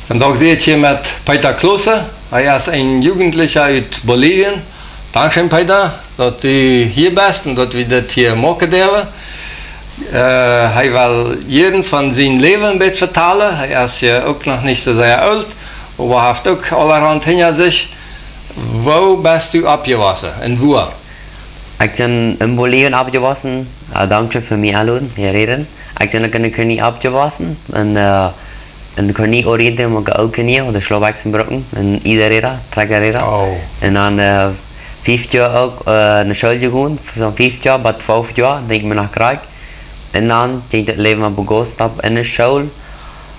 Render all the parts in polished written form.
Und da sehe ich hier mit Peter Klose. Er ist ein Jugendlicher aus Bolivien. Dankeschön, Peter, dass du hier bist und dass wir das hier machen dürfen. Er will jeden von seinem Leben ein bisschen vertellen. Er ist ja auch noch nicht so sehr alt, aber hat auch allerhand hinter sich. Wo bist du abgewachsen und wo? Ik ben in Bolivien opgewassen. Danke voor mij allen, heren. Ik ben in de Kornie opgewassen. En de Kornie oriënteren met de Alkenie, de Slovakse brokken. En iedereen, trekker. Oh. En dan 5 jaar ook naar school gegaan. Van 5 jaar tot 12 jaar, denk ik me naar krijg. En dan ging het leven op begonnen in de school.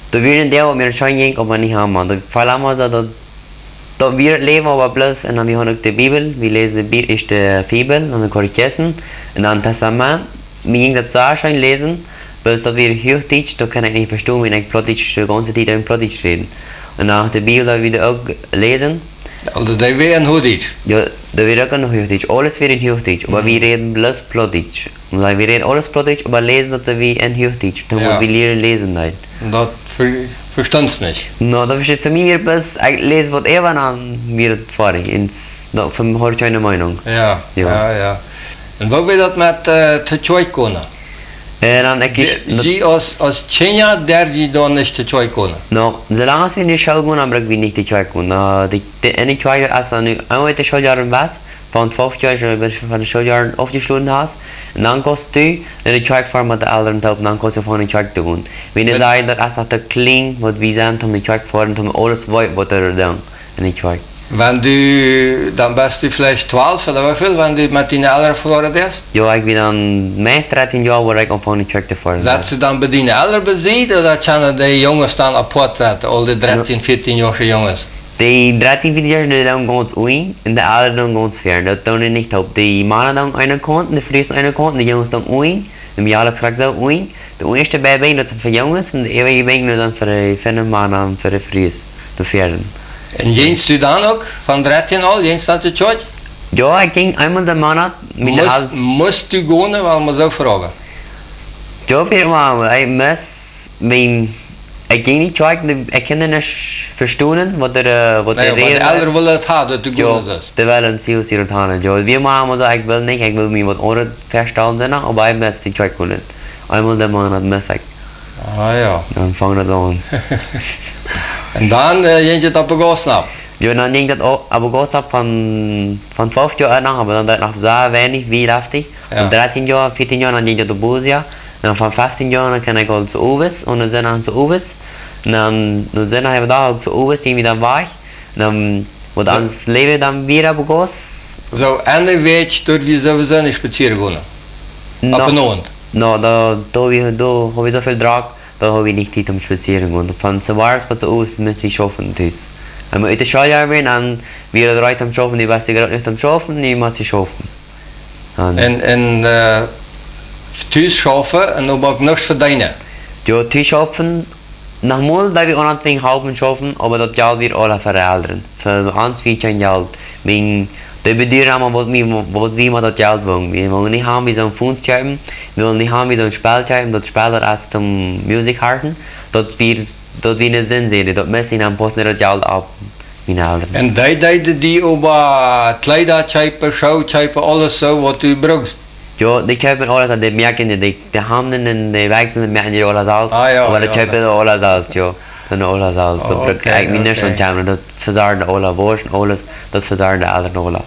Toen weer een deel wat meer schoon ging, maar niet helemaal. Toen allemaal zo dat wir leben aber bloß und dann wir haben auch die Bibel, wir lesen die Bibel, ist die Bibel und dann Korrekesen und dann Testament, wir gehen das auch schon lesen, bloß dass wir Hochdeutsch, da kann ich nicht verstehen, wenn ich Plattdeutsch die ganze Zeit in Plattdeutsch reden. Und nach der Bibel da wieder auch lesen. Also da wäre ein Hochdeutsch? Ja, da wird auch noch Hochdeutsch, alles wird in Hochdeutsch, aber wir reden bloß Plattdeutsch. Und wir reden alles Plattdeutsch, aber lesen das wie in Hochdeutsch, dann wir lernen lesen nicht. Und das verstand's nicht? No, das ist für mich bloß, ich lese was er dann mir fahre ins, für mich habe ich eine Meinung. Ja. Und wo wird das mit der Tschoi-Kone? Dan Sie aus Kenia, der sie da nicht die Tschoi-Kone? No, solange wir in die Schule gehen, dann brauchen wir nicht die Tschoi-Kone. In die Schule, als du einmal die Schuljahren warst, von 12 Jahren, wenn du von den Schuljahren aufgeschlossen hast, und dann kannst du in die Schule fahren mit den Eltern, und dann kannst du von der Schule zu gehen. Wenn du sagst, dass das klingt, was wir sind, um die Schule fahren, um alles weit, was er dann in die Schule. Wenn du, dann bist du vielleicht 12 oder wie viel, wenn du mit deinen Eltern fahren darfst? Ja, ich bin dann meist 13 Jahre, wo ich anfangen die Schule zu fahren. Setzt du dann bei deinen Eltern besiegt, oder können die Jungs dann apart sein, all die 13, 14 Jahre Jungs? Die 13, 14 Jahre sind dann ganz ein und die Eltern dann ganz fern. Das tun die nicht auf. Die Männer dann einen Konten, die Frühen einen Konten, die Jungs dann ein. Im Jahr das kriegt so ein. Der erste Baby das sind für Jungs und der ewige Baby dann für die Männer und für die Frühen, die Pferden. Und gehst du dann auch von 13 Jahren, gehst du zur Church? Ja, ich ging einmal im Monat. Musst du gehen, weil man so fragen? Ja, ich muss, ich gehe nicht zurück, ich kann nicht verstehen, was der reden. Aber die Eltern wollen es haben, dass du gehen sollst. Die wollen sie aus ihren Tannen. Ja, wir machen so, ich will nicht, ich will mir was anderes verstehen, aber ich muss die Zeug gehen. Einmal im Monat muss ich. Ah ja. Dann fangen wir an. Und dann geht es auf Begossen ab? Ja, dann ging das auf Begossen ab von 12 Jahren nach, aber dann noch sehr wenig, wie heftig. Von 13 Jahren, 14 Jahren, dann ging es auf Bolivia. Dan van 15 jaar dan kan ik al zu Ovis und dann aan zu Ovis. En dan zijn we daar ook zu Ovis, die wieder weg. Dan wordt ons leven dan weer begonnen. Zo, en de weet dat we sowieso niet spazieren gaan? Op een oond? No, da habe ich so viel Drag, da habe ich nicht Zeit um spazieren gehen. Von Savaras bis zu Ovis müssen wir schaffen. Wenn wir in der Schuljahr werden, dann wir drei am Schaffen, die weißt gerade nicht am Schaffen, die muss ich schaffen. Thuis schaffen en ook nichts verdienen? Ja, thuis schaffen, nochmal, da wir auch nicht halben schaffen, aber das Geld wird alle für die Eltern. Für uns wird kein Geld. Die bedoelen allemaal wat wie man das Geld wollen. Wir wollen nicht haben wie so ein Fundscheiben, wir wollen nicht haben wie so ein Spielscheiben, das Spieler erst zum Musik halten, dass wir einen Sinn sehen, das müssen dann posten das Geld ab. Meine Eltern. Und die über Kleiderscheiben, Schauscheiben, alles so, was du brauchst? Ja, die kaufen alles, die merken die haben und die wechseln, die merken die alles aus. Aber die kaufen alles aus, ja. Dann alles aus. Das braucht eigentlich nicht schon zusammen. Das versorgen alle Wurst, alles, das versorgen die Eltern alle.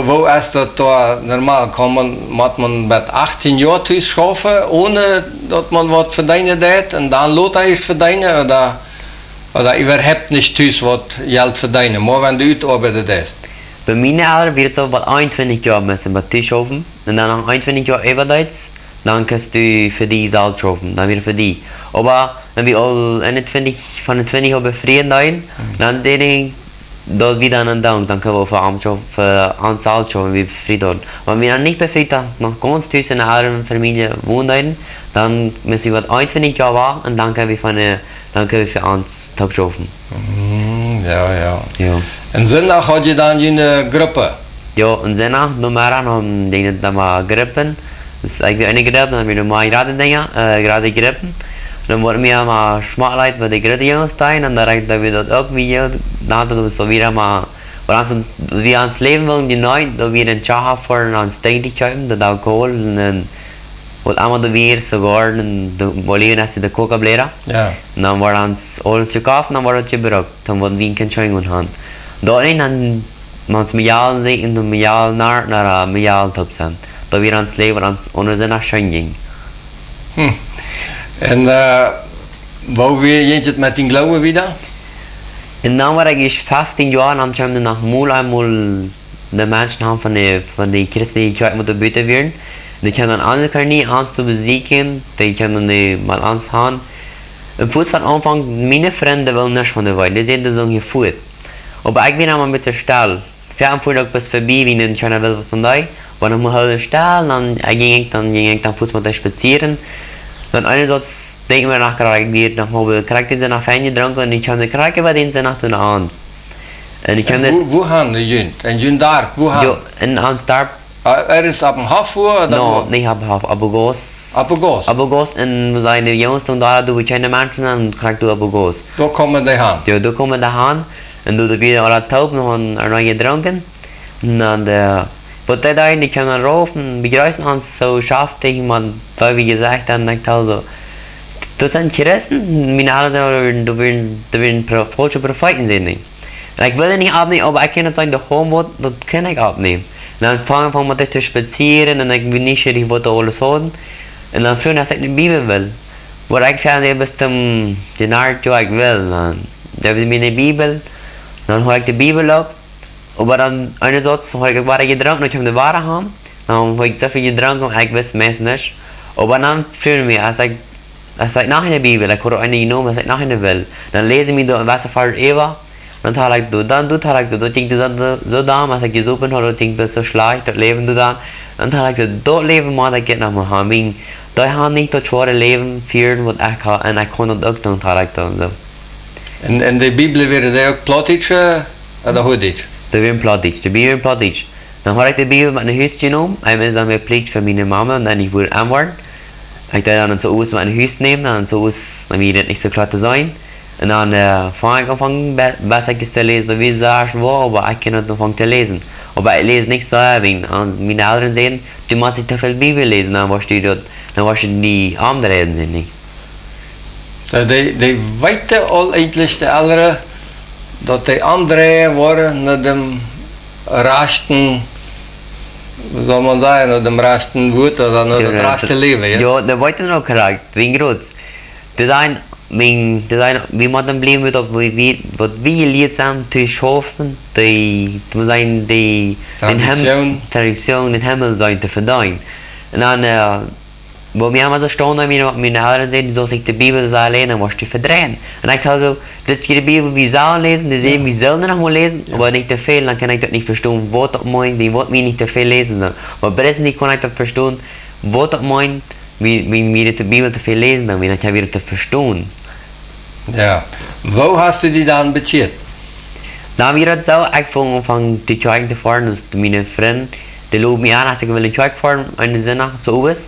Wo ist das da normal? Muss man mit 18 Jahren thuis schaffen, ohne dass man was verdienen hat und dann lässt er es verdienen? Oder überhaupt nicht thuis was Geld verdienen, nur wenn du uitarbeitet hast? Bei meinen Eltern wird es so, bei 21 Jahren müssen wir thuis schaffen. Und dann nach 21 Jahren ebenfalls, dann kannst du für die selbst schaffen, dann wieder für die. Aber wenn wir all von den 20 Jahren befrieden sein, dann sehe ich, dass wir dann Dank, dann können wir für uns selbst schaffen, wie befriedet werden. Wenn wir dann nicht befriedet sind, noch ganz tief in einer anderen Familie wohnen, dann müssen wir 21 Jahre warten und dann können wir für uns top schaffen. Ja. En zondag had je dan je gruppe? Ja, und zondag, normaal haben die dann mal Gruppen. Das ist eigentlich eine Gruppe, dann haben wir normal gerade Dinge, gerade Gruppen. Dan wordt meer maar smaaklijst met de grote jongens staan en dan rijdt dat we dat ook weer nadat we zo weer maar we aan het leven willen unite, dat we een tja voor een steentigheid, dat alcohol en wat allemaal de weer sogar de Bolivia als de coca blera. Ja. Dan wordt ons alles gekauft, dan wordt het gebruikt, dan wordt we een kind in hand. Daarin dan ons mijalen zitten, de mijalen naar mijalen top zijn. Dat we ons leven ons onder zijn afschijning. En wou weer je het met die geloven wieder? En dan was ik 15 jaar en dan kwam er nog eenmaal de mensen aan van de christen die ik moeten buiten werden. Die kwamen dan andere keer niet aan te bezieken, die kwamen dan mal aan te gaan. En voet van aanvang, mijn vrienden willen niks van de wereld, die zijn zo gevoerd. Maar ik ben allemaal een beetje stil. Ver voelde ik pas voorbij, wie een kleine wil van die. Maar dan moet ik stil, dan ging ik dan voet met spazieren. Dan einerseits denken wir nachher irgendwie nochmal Charakter sind nach fein gedrunken und ich habe eine Charakter bei denen sind nach der Hand. Und ich habe das. Wo haben die Jünd? Ein Jünd da? Wo haben? Jo, in ans Darp. Ist ab dem Hof vor? No, nicht ab Hof, Abogos. Abogos. Abogos und seine Jungs und da du keine Menschen und Charakter Abogos. Da kommen die Hand. Jo, da kommen die Hand und du wieder alle taub noch und gedrunken. Und dann but die können dann rauf und begrüßen uns so schaftig, man, da wie gesagt, dann denkt also, das sind Christen, meine Eltern, da werden falsche Propheten sehen. Ich will nicht abnehmen, aber ich kann nicht sagen, der Homo, das kann ich abnehmen. Und dann fangen wir mit zu spazieren und ich bin nicht sicher, ich wollte alles haben. Und dann führen, dass ich die Bibel will. Wo ich ferne bis zum Jahr, ich will. Dann habe ich mir eine Bibel, dann hole ich die Bibel ab. Aber dann einerseits habe ich Ware getrunken und ich habe die Ware haben. Dann habe ich so viel getrunken und ich weiß meist nicht. Aber dann fühlen wir, als ich nach in der Bibel, ich habe eine genommen, als ich nach in der Welt. Dann lese ich mir da, was Vater Eva. Dann habe ich dann habe ich so, da denke ich so da, als ich gesucht habe, denke ich so schlecht, das Leben du dann. Dann habe ich so, dort leben mal, das geht noch mal haben. Da habe ich nicht das schwere Leben führen, was ich habe, und ich kann das auch tun, habe ich dann so. En de Bibel werden die ook plattdeutsch oder hoedisch? De weer plattdeutsch, de Bibel plattdeutsch. Dan had ik de Bibel met een huis genomen. En is dan weer plicht voor mijn mama en dan ik weer aanworden. Ik deed dan zo uit met een huis nemen en zo uit, dan weer het niet zo klaar te zijn. En dan vang ik aanvangen besser te lezen, wie sagst wo, aber ich kann nicht anfangen zu lesen. Aber ich lese nicht so ewig. Und meine Eltern sehen, du musst nicht zu viel Bibel lesen, dann warst du dort, dann warst du die anderen reden sind nicht. So, die weten al eigentlich die Älteren, dat die anderen waren naar dem rechten, wie soll man sagen, naar dem rechten Wort oder naar het rechte Leben. Ja, ja dat weten ook geraakt, wie groot. Er zijn, wie man dan blijven op wat we geleerd zijn, te schaffen, die tradition, den Himmel zijn te verdienen. En dan, wo wir haben so standen, wie meine Eltern sehen, so sich die Bibel so alleine, dann musst du verdrehen. Und ich dachte so, das ist die Bibel, wie sollen lesen, die sehen, wie sollen noch mal lesen, aber nicht der Fehl, dann kann ich das nicht verstehen, was das meint, die wollen mir nicht der Fehl lesen. Aber besser nicht kann ich das verstehen, was das meint, wie wir die Bibel zu viel lesen, dann kann ich das verstehen. Ja, wo hast du die dann bezahlt? Dann wir das so, ich fange die Zeug zu fahren, dass meine Freunde, die loben mich an, als ich will die Zeug fahren, eine Sinne, so ist.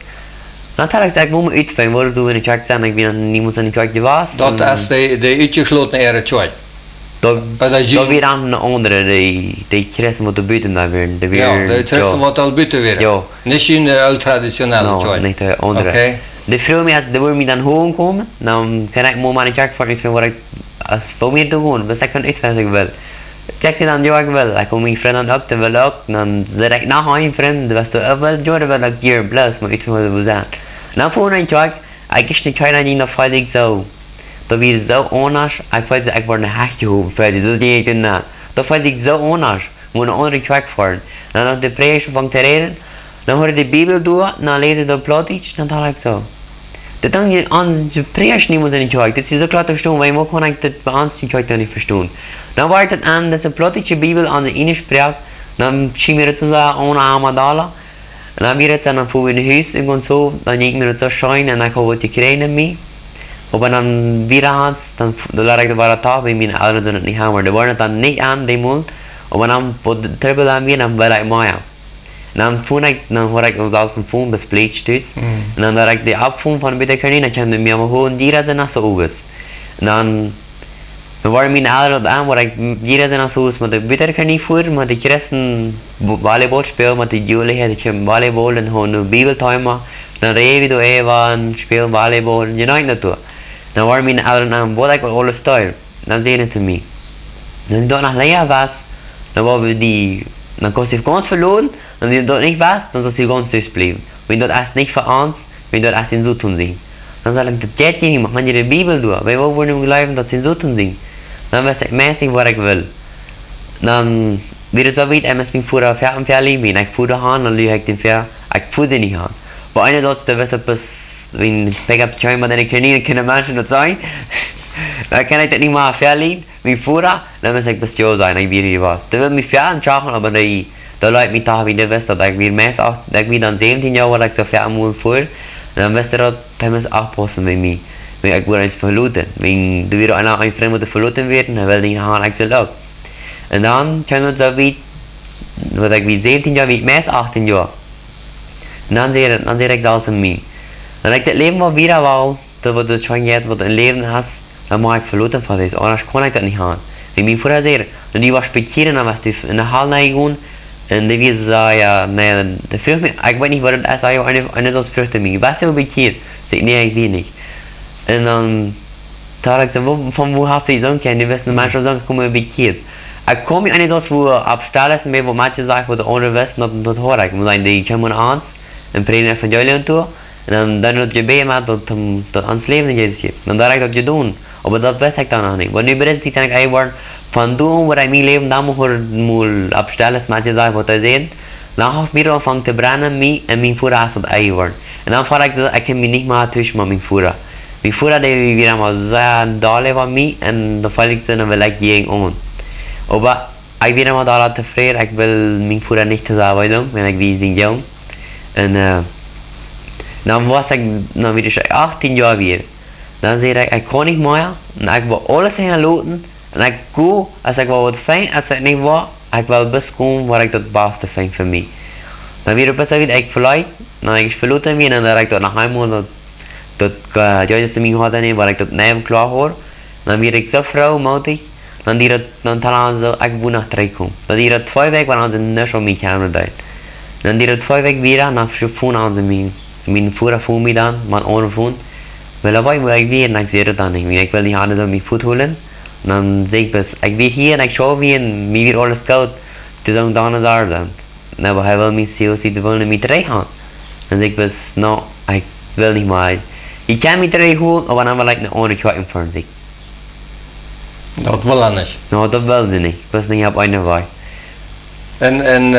Dan had ik gezegd, moet me uitvinden, waar doen we in de kerk zijn, ik ben niemand in de kerk die was. Dat is de uitgesloten ere kerk. Dat weer aan de andere, die christen wat buiten daar werden. Ja, de christen wat al buiten werden. Ja. Niet in de traditionele kerk. Nee, niet de andere. Okay. De vrouw mij, als de wil me dan hoog komen, dan kan ik maar in de kerk voor uitvinden waar ik, als voor mij te gaan, dus ik kan uitvinden als ik wil. Ik zeg dan, ja, ik wil. Ik kom mijn vrienden ook, die wil ook. Dan zeg ik nog een vriend, was de ook wel, ja, wil ik hier plus, maar uitvinden wat we zijn. Dan voor een kerk, ik is niet keiner die nog veilig zo. Dat weer zo anders, ik weet dat ik word een hecht gehoord, veilig, dat deed ik dan na. Dat vind ik zo anders, moet een andere kerk voeren. Dan als de preek van te reden, dan hoor je de Bibel door, dan lees je de plattdeutsch, dan dacht ik zo. Dat dan je aan de preek niet moet in de kerk, dat is zo klaar te verstaan, maar je moet gewoon dat bij ons in de kerk niet verstaan. Dan wordt het aan dat de plattdeutsche Bibel aan de ene spreekt, dan schien je het te zeggen, ohne Amadala. En dan weer het dan voor in het huis en zo, dan ging ik me het zo schijn en dan kon ik het krijgen mee. Maar dan weer aan, dan laat ik de waar taal bij mijn ouders het niet gaan, maar de waren het dan niet aan, die mond. Maar dan voor de trippel aan weer, dan wil ik maar. dan hoor ik ons als een phone bespreekt dus. En dan hoor ik de afvoer van de kanine, dan kan je me gewoon dieren zijn als zo is. En dan waren mijn ouders aan, waar ik dieren zijn als zo is, maar de beter kan niet voeren, maar de christen volleybal spelen met de jullie, dat je volleybal en gewoon een bibeltimer, dan reden we door even en spelen volleybal, je nooit naartoe. Dan waren mijn ouders aan, wat ik wel alles stuur. Dan zeiden ze te mij. Als ik dat nog langer was, dan waren we dan kost je ganz verloren, und wenn du dort nicht warst, dann sollst du ganz durchbleiben. Wenn du das nicht für uns, wenn du das in so tun sehen. Dann sag ich, das geht nicht, mach die Bibel durch, weil wir wollen im Glauben, dass sie in so tun sehen. Dann weiß ich meistens, was ich will. Dann wird es so weit, ich muss mich vor der Pferd am Pferd liegen, wenn ich vor der Hand, dann lege ich den Pferd, ich vor den nicht an. Bei einer dort, da wirst du bis, wenn ich Backups scheinbar deine Kanäle, können Menschen das sein. Dann kann ich das nicht mal verliehen, wie vorher, dann muss ich bis Jahr sein, ich will hier was. Da wird mich fern schauen, aber da Leute mich da wieder wissen, dass ich wieder mehr als dass ich dann 17 Jahre, weil ich so fern muss vor, dann wisst ihr das, dann muss aufpassen mit mir, wenn ich wieder eins verloren. Wenn du wieder ein Fremder verloren werden, dann will ich nachher nicht so lang. Und dann kann ich so wie, weil ich wie 17 Jahre, wie mehr als 18 Jahre. Und dann sehe ich alles in mir. Dann ich das Leben mal wieder, weil da wo du schon jetzt, wo du ein Leben hast, dann mag ich verloren von das, anders kann ich das nicht haben. Wie mir vorher sehen, und die war spazieren, dann was die in der Halle reingehen, und die wir sagen, ja, nein, der fürcht mich, ich weiß nicht, was das ist, eine sonst fürchtet mich, was ist spazieren? Sag ich, nee, ich will nicht. Und dann, da habe ich gesagt, von wo habt ihr die Sonne kennen, die wissen, manche sagen, komm mal spazieren. Ich komme eine sonst, wo abstellen ist, wo manche sagen, wo der andere wissen, und dort höre ich, muss sagen, die kommen ans, und predigen Evangelium durch, und dann wird gebeten, dass ans Leben Jesus gibt. Und da habe ich das getan. Aber das weiß ich dann noch nicht. Weil nu bericht ich dann einfach von du, wo ich mein Leben da mal abstellen, manche sagen, was ihr seht. Dann habe ich wieder angefangen zu brennen, mich und mein Führer ist das geworden. Und dann habe ich gesagt, ich kann mich nicht mehr täuschen mit meinem Führer. Mein Führer, der wieder mal sehr doll war mich, und da fällt ich dann will ich gegen um. Aber ich bin immer da zufrieden, ich will meinen Führer nicht zusammenarbeiten, wenn ich wie sind jung. Und dann war dann wieder schon 18 Jahre wieder. Dann sehe ich kann nicht mehr, und ich will alles hinlassen, und ich gehe, als ich was fein, als ich nicht war, ich will bis kommen, wo ich das Beste finde für mich. Dann wieder besser wieder, ich vielleicht, dann ich verloren mich, und dann habe ich dort nach Hause, und das Joyce zu mir hat, weil ich das neben klar habe. Dann wieder ich so froh, mutig, dann talan so, ich will nach 3 kommen. Dann die 2 Wege, weil sie nicht schon mich haben. Dann die 2 Wege wieder, nach 5 an sie mich. Mein Führer fuhr mich dann, mein Ohren fuhr. Weil er wollte, ich will, und ich sehe das dann nicht mehr. Ich will die Hand so mich Fuß holen. Und dann sehe ich bis, ich will hier, und ich schaue wie, und mir wird alles gut. Die sagen, da und da sind. Aber er will mich sehen, die wollen mich 3 haben. Dann sehe ich bis, no, ich will nicht mal. Ich kann mich 3 holen, aber dann will ich eine ohne Quacken fahren sich. Das will er nicht. No, das will sie nicht. Bis ich habe eine Wahl. Und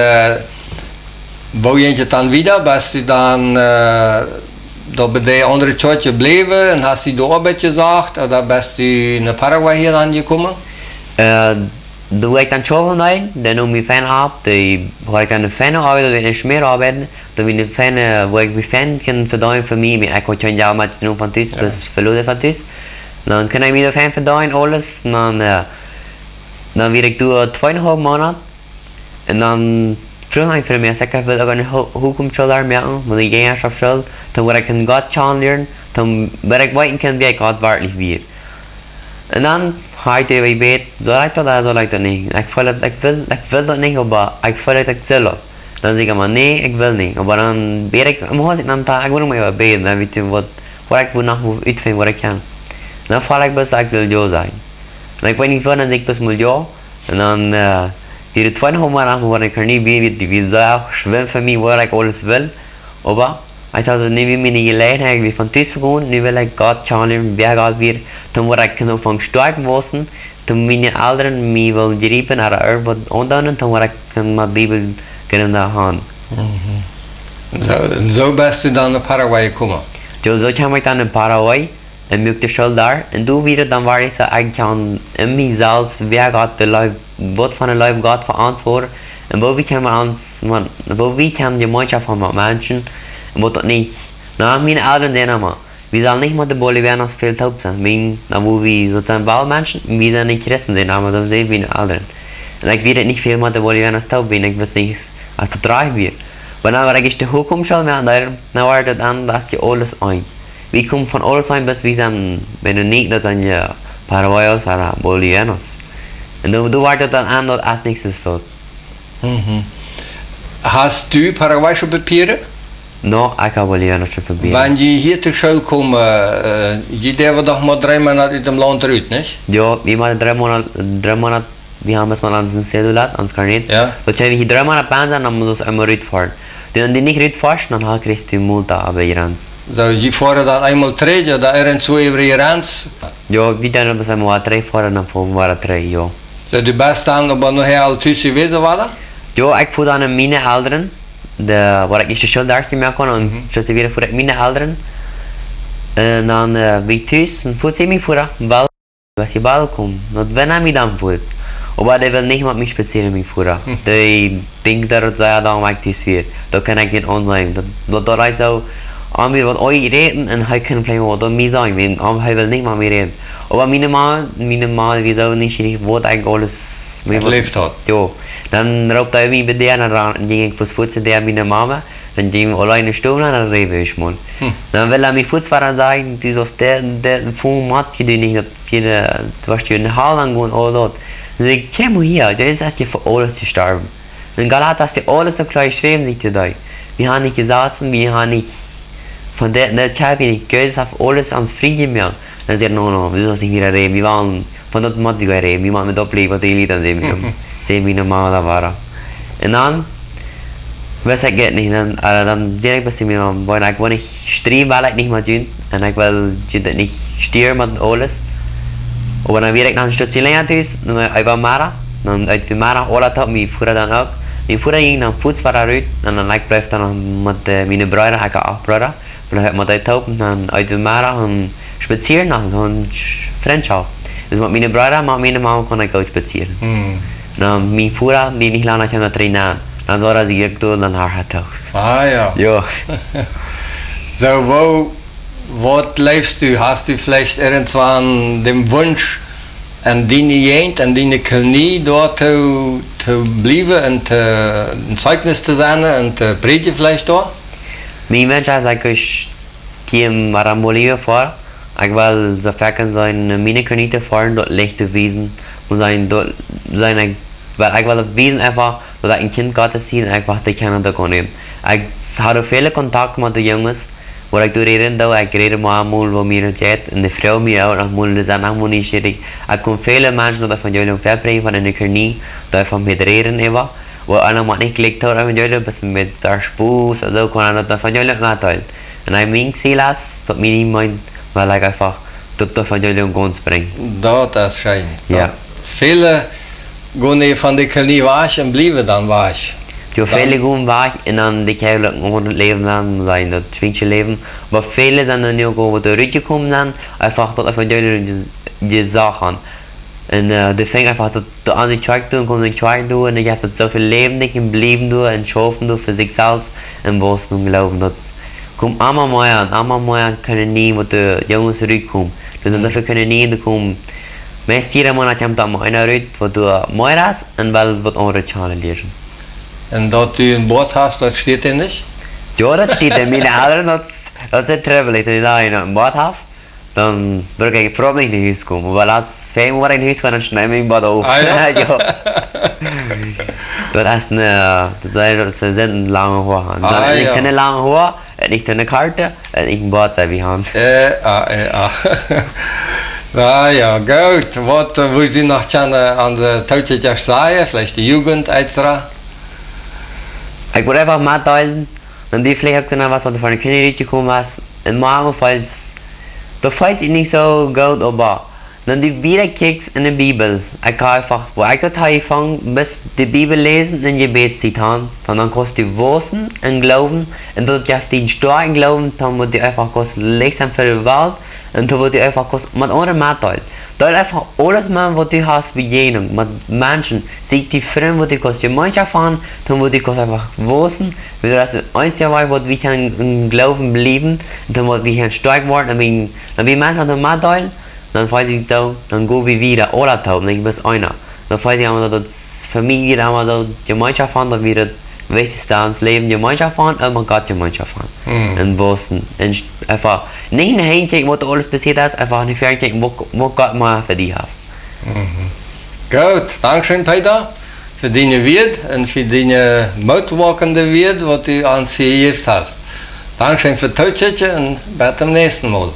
wo je je dann wieder, bist du dann da bei der andere Zeit gebleven und hast du da Arbeit gesagt, oder bist du in Paraguay hier angekommen? Da ich dann schon rein, dann um mich Fan ab, da habe ich dann eine Fan arbeiten, wenn ich mehr arbeiten, da bin ich Fan, wo ich mich Fan kann verdienen für mich, ich kann schon ja mit nur von Tüß bis verloren von Tüß, dann kann ich wieder Fan verdienen alles, dann werde ich durch 2,5 Monate, und dann früher ich für mich gesagt, ich will auch eine Hukumschule machen, wo ich Gängerschaft schuld, dann wo ich den Gott kennenlernen, dann werde ich weiten können, wie ich Gott wirklich wird. Und dann heute ich bete, soll ich das oder soll ich das nicht? Ich will das nicht, aber ich fühle das soll. Dann sage ich immer, nee, ich will nicht. Aber dann bete ich am Haus am Tag, ich will mal beten, dann weiß ich, was ich nach utfinden, was ich kann. Dann fahre ich bis, ich soll ja sein. Und ich weiß nicht, dann sage ich bis mal ja. Und dann die 2,5 Monate, wo ich nicht wie soll schwimmen für mich, wo ich alles will. Aber ich habe nicht wie meine Gelegenheit, wie von Tüß gehen, nicht will ich Gott schauen, wer Gott wird. Dann wo ich von stark wissen, dann meine Eltern mich wollen gerieben, oder irgendwas anderen, dann wo ich mit Bibel gerne haben. So bist du dann in Paraguay gekommen? Ja, so kam ich dann in Paraguay, und möchte schon da, und du wieder, dann war ich so, ich kann in mich selbst, wer Gott, was von der Leib Gott für uns war, und wo wir können die Gemeinschaft von Menschen, und wo das nicht, na, meine Eltern sehen immer, wir sollen nicht mit den Bolivianern viel taub sein, wo wir sozusagen Wahlmenschen, wir sind nicht Christen sind, aber so sehen wir die Eltern. Und ich werde nicht viel mit den Bolivianern taub, wenn ich weiß nicht, als das reich wird. Maar dan waar ik de hukum schon mehr dann war das dann, dass je alles ein. Wir kommen von alles ein, bis wir sind, wenn du nicht, das sind ja Paraguayos oder Bolivianos. Und du wartet dann an, dass als nächstes dort. Hast du paraguayische Papiere? No, ich habe Bolivianische Papiere. Wenn je hier zur Schule kommen, je dürfen doch mal 3 Monate in dem Land raus, nicht? Ja, wir machen 3 Monate, wir haben es mal an den Cedulat, ans Karnet. Ja. So, wenn wir hier 3 Monate bauen sind, dann muss es einmal rausfahren. Wenn du nicht rausfährst, dann kriegst du Multa, aber Irans. So, je fahren dann einmal 3, da irgendwo über Irans. Ja, wir dann bis einmal 3 fahren, dann fahren wir 3, ja. So, du bist dann aber noch her al thuis gewesen, war das? Ja, ich fuhr dann meine Eltern, waar ik eerst de school daar gemaakt kon, en zo ze weer voor mijn Eltern. En dan wie thuis, en voert ze mij voor, weil, was je bal komt, dat wenn mij dan voert. Aber der will nicht mit mir spazieren mit Fuhrer. Der denkt, dass er da mag das weer. Da kann ich nicht online. Da reicht so, an mir wird euch reden und er kann vielleicht auch mit mir sagen, aber er will nicht mit mir reden. Aber meine Mama, wieso nicht, wo eigentlich alles gelebt hat. Ja. Dann raubt er mich bei der, dann ging ich fürs Futter der meine Mama, dann ging ich alleine eine Stunde und dann rede ich mal. Dann will er mich Fußfahrer sagen, du sollst der von Matsch, du nicht, du hast hier in der Halle angehen oder dort. Dann sag ich, komm hier, das ist erst hier für alles zu sterben. Und Galat hast du alles so gleich schweben, sagt er da. Wir haben nicht gesessen, wir haben nicht von der Zeit, wir nicht gehört, auf alles ans Frieden mehr. Dann sagt er, no, wir sollst nicht wieder reden, wir waren von dort Matsch reden, wir machen mit Doppel, was die Lieder sehen wir normal da war. Und dann, was ich geht nicht, dann sehe ich, was ich mir wollte, ich will nicht streben, weil ich nicht mehr tun, und ich will nicht stieren mit alles. Aber dann wieder ich nach einer Station länger tust, dann ich war Mara, dann ich bin Mara, alle Tag, mein Bruder dann auch. Mein Bruder ging dann Fußfahrer raus, und dann ich bleib dann mit meinen Brüdern, ich habe auch Brüder, und dann hat man da Tauben, dann ich bin Mara und spazieren und Freundschaft. Also mit meinen Brüdern, mit meiner Mama kann ich auch spazieren. Dan mijn Bruder, die nicht lange schon trainieren. Dann war er sich dann hat er. Ah ja. Ja. So, wo lebst du? Hast du vielleicht irgendwann den Wunsch, an deine Jent, an deine Kolonie dort zu bleiben und ein Zeugnis zu sein und zu predigen vielleicht dort? Mein Wunsch ist, ich gehe in Bolivia vor. Ich will so verken sein, meine Kredite fahren, dort lechte Wiesen. Und weil ich will Wiesen einfach, dass ein Kind Gottes sieht, einfach die Kinder da nehmen. Ich habe viele Kontakte mit den Jungs, wo ich reden da, ich rede mal wo mir geht, und die Frau mir auch, das ist auch nicht schwierig. Ich kann viele Menschen das Evangelium verbringen von einer Knie, da von mit reden immer, wo einer mal nicht gelegt hat, Evangelium, bis mit der Spuß, also kann er das Evangelium mitteilen. Und ich meine, sie lässt, dass mir niemand, weil ich einfach das Evangelium ganz bringen. Das ist schön. Ja. Viele gehen von der Kolonie weg und bleiben dann weg. Ja, viele gehen weg und dann die Kerlen leben dann, sein das schwierige Leben. Aber viele sind dann auch, wo die zurückgekommen sind, einfach dort die Sachen. Und die fängt einfach an die Track zu und kommen in die Track zu und die haben so viel Leben nicht im Leben und schaffen für sich selbst und was nun glauben. Das kommt einmal mehr können nie, wo die Jungs zurückkommen. Das ist so viel können nie kommen. Meest jeder Monat kommt dann einer raus, wo du mehr hast und weil wird andere Zahlen lesen. Und dort du ein Boot hast, das steht dir nicht? Ja, das steht in meinen Eltern, das ist trevelig. Wenn ich da ein Boot habe, dann würde ich probably nicht in die Haus kommen. Weil als 5 Uhr in die Haus kommen, dann schneide ich mein Boot auf. Ah, ja? Ja. Das sind lange Haare. Ah, ich ja. keine lange Haare, nicht eine Karte, nicht ein Boot sei wie Hand. Ja, gut. Was willst du noch an der Tautige sagen? Vielleicht die Jugend, etc.? Ich würde einfach mitteilen, und die vielleicht auch was, was du von der Kinder gekommen hast. Und morgen falls du fällt nicht so gut, aber wenn du wieder kickst in der Bibel, ich kann einfach, wo ich das anfangen, bis die Bibel lesen und Gebetszeit haben, dann kannst du wissen und glauben, und du darfst den starken Glauben, dann wird du einfach lesen für die Welt, und dann wird du einfach mit anderen mitteilen. Da einfach alles machen, was du hast, wie jenen, mit Menschen, sieht die Freunde, die kannst Gemeinschaft haben, dann wird du einfach wissen, wie das einzige Mal, wo wir können Glauben bleiben, dann wird wir stark werden, und wenn wir Menschen dann mitteilen, dann weiß ich so, dann gehen wir wieder, alle Tag, nicht bis einer. Dann weiß ich, dass Familie, da Gemeinschaft haben, dann wieder wichtigste ans Leben Gemeinschaft haben, immer Gott Gemeinschaft haben. Und was einfach nicht ein Händchen, wo alles passiert ist, einfach eine Fernchen, wo Gott mal für dich hat. Gut, dankeschön Peter für deine Wort und für deine mutmachende Wort, was du uns hier gegeben hast. Dankeschön für das Tauschen und bis zum nächsten Mal.